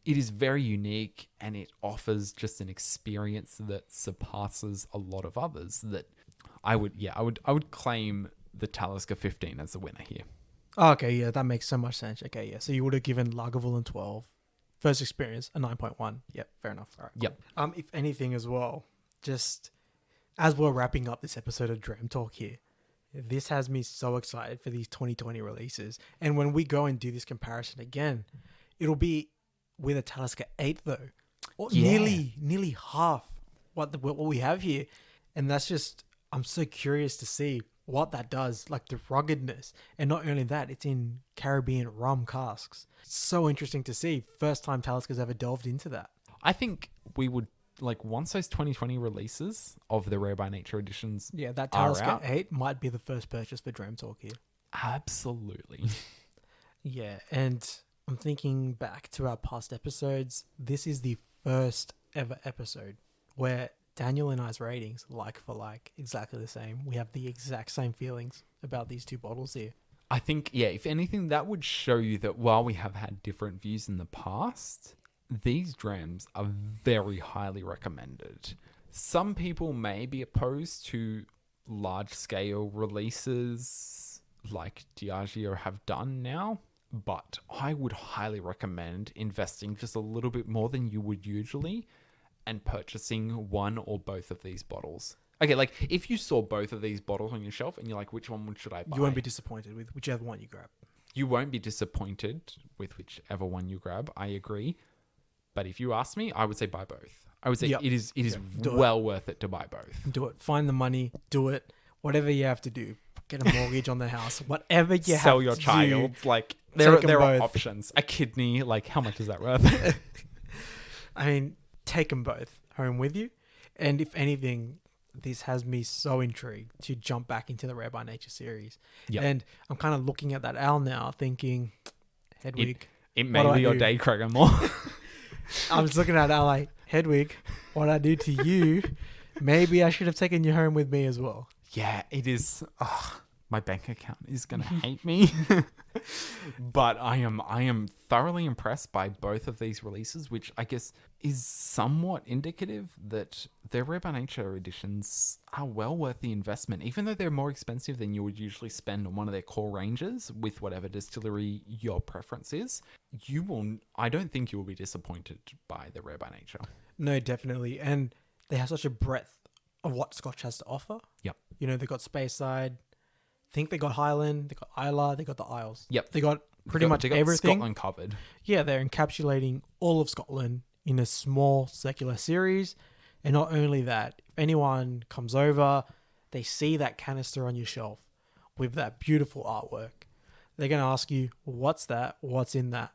it is very unique and it offers just an experience that surpasses a lot of others that I would claim the Talisker 15 as the winner here. Oh, okay, yeah, that makes so much sense. Okay, yeah, so you would have given Lagavulin 12 first experience a 9.1. Yep, fair enough. All right. Yep. Cool. If anything as well, just as we're wrapping up this episode of Dram Talk here, this has me so excited for these 2020 releases. And when we go and do this comparison again, it'll be with a Talisker 8 though, or nearly half what we have here, and that's just, I'm so curious to see what that does, like the ruggedness. And not only that, it's in Caribbean rum casks. It's so interesting to see. First time Talisker's ever delved into that. I think we would, once those 2020 releases of the Rare by Nature editions, yeah, that Talisker 8 might be the first purchase for Dram Talk here. Absolutely. Yeah, and I'm thinking back to our past episodes. This is the first ever episode where Daniel and I's ratings, like for like, exactly the same. We have the exact same feelings about these two bottles here. I think, yeah, if anything, that would show you that while we have had different views in the past, these drams are very highly recommended. Some people may be opposed to large-scale releases like Diageo have done now, but I would highly recommend investing just a little bit more than you would usually and purchasing one or both of these bottles. Okay, like if you saw both of these bottles on your shelf and you're like, which one should I buy? You won't be disappointed with whichever one you grab. You won't be disappointed with whichever one you grab. I agree. But if you ask me, I would say buy both. I would say it is well worth it to buy both. Do it. Find the money. Do it. Whatever you have to do. Get a mortgage on the house. Whatever you have to do. Sell your child. Like there are options. A kidney. Like how much is that worth? I mean, take them both home with you. And if anything, this has me so intrigued to jump back into the Rare by Nature series. Yep. And I'm kind of looking at that ale now thinking, Hedwig. It may be your day, Craig and Moore. I'm just looking at it like, Hedwig, what I do to you, maybe I should have taken you home with me as well. Yeah, it is. My bank account is going to hate me. But I am thoroughly impressed by both of these releases, which I guess is somewhat indicative that their Rare by Nature editions are well worth the investment. Even though they're more expensive than you would usually spend on one of their core ranges with whatever distillery your preference is, I don't think you will be disappointed by the Rare by Nature. No, definitely. And they have such a breadth of what Scotch has to offer. Yep. You know, they got Speyside. I think they got Highland, they got Islay, they got the Isles. Yep. They got pretty much everything. Scotland covered. Yeah, they're encapsulating all of Scotland in a small secular series. And not only that, if anyone comes over, they see that canister on your shelf with that beautiful artwork, they're going to ask you, what's that? What's in that?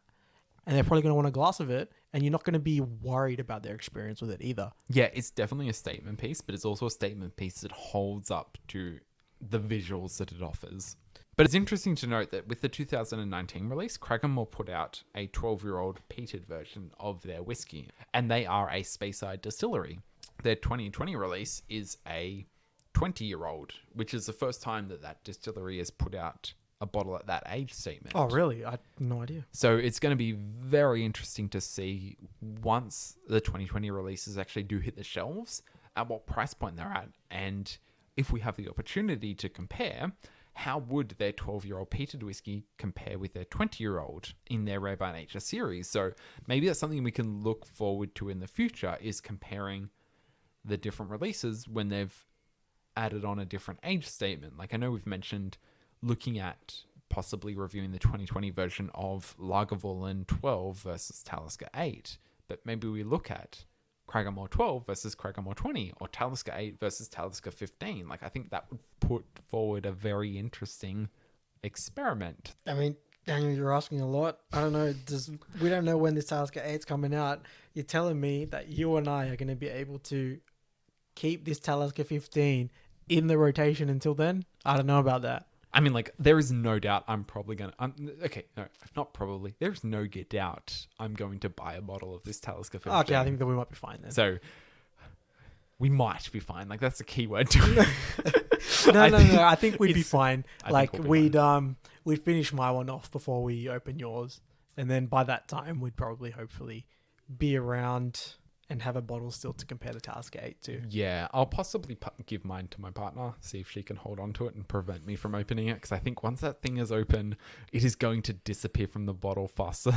And they're probably going to want a glass of it. And you're not going to be worried about their experience with it either. Yeah, it's definitely a statement piece, but it's also a statement piece that holds up to the visuals that it offers. But it's interesting to note that with the 2019 release, Cragganmore put out a 12-year-old peated version of their whiskey, and they are a Speyside distillery. Their 2020 release is a 20-year-old, which is the first time that distillery has put out a bottle at that age statement. Oh, really? I had no idea. So it's going to be very interesting to see once the 2020 releases actually do hit the shelves, at what price point they're at, and if we have the opportunity to compare, how would their 12-year-old peated whiskey compare with their 20-year-old in their Rare by Nature series? So maybe that's something we can look forward to in the future, is comparing the different releases when they've added on a different age statement. Like I know we've mentioned looking at possibly reviewing the 2020 version of Lagavulin 12 versus Talisker 8, but maybe we look at Cragganmore 12 versus Cragganmore 20, or Talisker 8 versus Talisker 15. Like, I think that would put forward a very interesting experiment. I mean, Daniel, you're asking a lot. I don't know. We don't know when this Talisker 8's coming out. You're telling me that you and I are going to be able to keep this Talisker 15 in the rotation until then? I don't know about that. I mean, like, there is no doubt I'm probably going to... okay, no, not probably. There's no doubt I'm going to buy a bottle of this Talisker 15. Okay, I think that we might be fine then. So, we might be fine. Like, that's the key word to it. No. I think we'd be fine. Like, we'd finish my one off before we open yours. And then by that time, we'd probably, hopefully, be around and have a bottle still to compare the Talisker 8 to. Yeah, I'll possibly give mine to my partner, see if she can hold on to it and prevent me from opening it, because I think once that thing is open, it is going to disappear from the bottle faster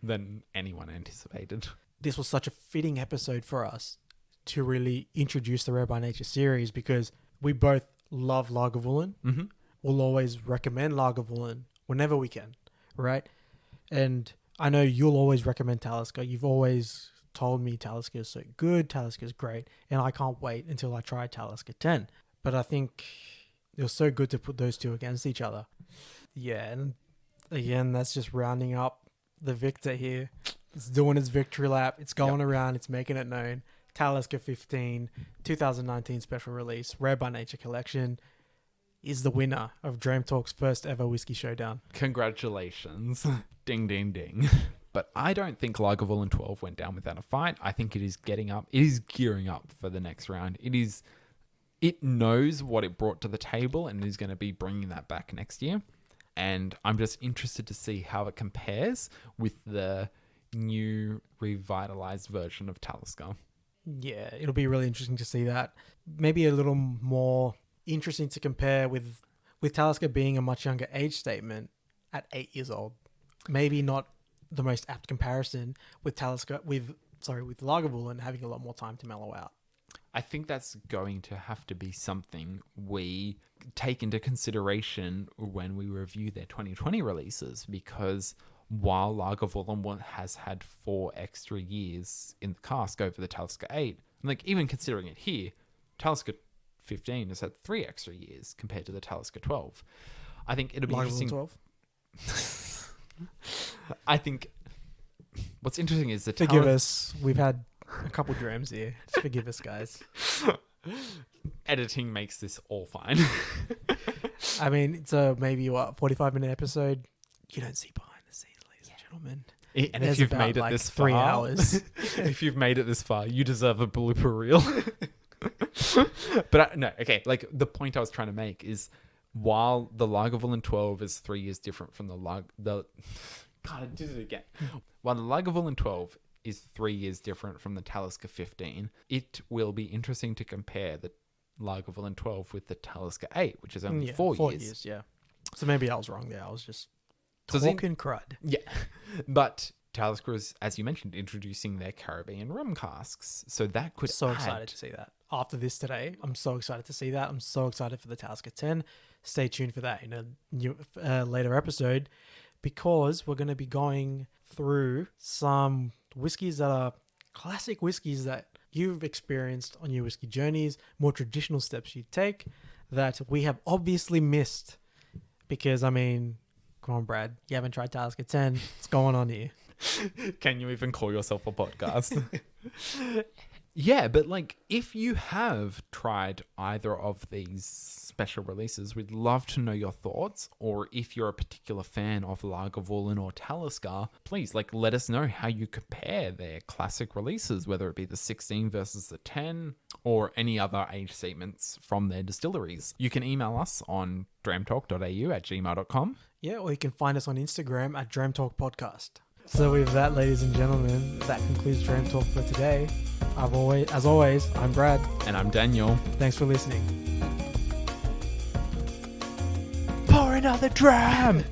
than anyone anticipated. This was such a fitting episode for us to really introduce the Rare by Nature series, because we both love Lagavulin. Mm-hmm. We'll always recommend Lagavulin whenever we can, right? And I know you'll always recommend Talisker. You've always told me Talisker is so good, Talisker is great, and I can't wait until I try Talisker 10. But I think it was so good to put those two against each other. Yeah, and again, that's just rounding up the victor here. It's doing its victory lap. It's going around. It's making it known. Talisker 15, 2019 special release, Rare by Nature collection, is the winner of Dram Talk's first ever whiskey showdown. Congratulations. Ding, ding, ding. But I don't think Lagavulin 12 went down without a fight. I think it is getting up. It is gearing up for the next round. It knows what it brought to the table and is going to be bringing that back next year. And I'm just interested to see how it compares with the new revitalized version of Talisker. Yeah, it'll be really interesting to see that. Maybe a little more interesting to compare with Talisker being a much younger age statement at 8 years old. Maybe not the most apt comparison with Talisker with Lagavulin having a lot more time to mellow out. I think that's going to have to be something we take into consideration when we review their 2020 releases, because while Lagavulin has had 4 extra years in the cask over the Talisker 8, like even considering it here, Talisker 15 has had 3 extra years compared to the Talisker 12. I think it'll be interesting. 12? I think what's interesting is that forgive us. We've had a couple drams here. Just forgive us, guys. Editing makes this all fine. I mean, it's a maybe 45-minute episode. You don't see behind the scenes, ladies and gentlemen. And if you've made it this far, 3 hours. If you've made it this far, you deserve a blooper reel. But no, okay. Like the point I was trying to make is, while the Lagavulin 12 is 3 years different from God, I did it again. While the Lagavulin 12 is 3 years different from the Talisker 15, it will be interesting to compare the Lagavulin 12 with the Talisker 8, which is only 4 years. Yeah. So maybe I was wrong there. I was just talking crud. Yeah. But Talisker is, as you mentioned, introducing their Caribbean rum casks. So that could excited to see that. After this today, I'm so excited to see that. I'm so excited for the Talisker 10. Stay tuned for that in a new, later episode, because we're going to be going through some whiskeys that are classic whiskeys that you've experienced on your whiskey journeys, more traditional steps you take that we have obviously missed. Because, I mean, come on, Brad, you haven't tried Talisker 10. What's going on here? Can you even call yourself a podcast? Yeah, but like, if you have tried either of these special releases, we'd love to know your thoughts. Or if you're a particular fan of Lagavulin or Talisker, please let us know how you compare their classic releases, whether it be the 16 versus the 10 or any other age statements from their distilleries. You can email us on dramtalk.au@gmail.com. Yeah, or you can find us on Instagram at Dram Talk Podcast. So with that, ladies and gentlemen, that concludes Dram Talk for today. As always, I'm Brad. And I'm Daniel. Thanks for listening. Pour another dram!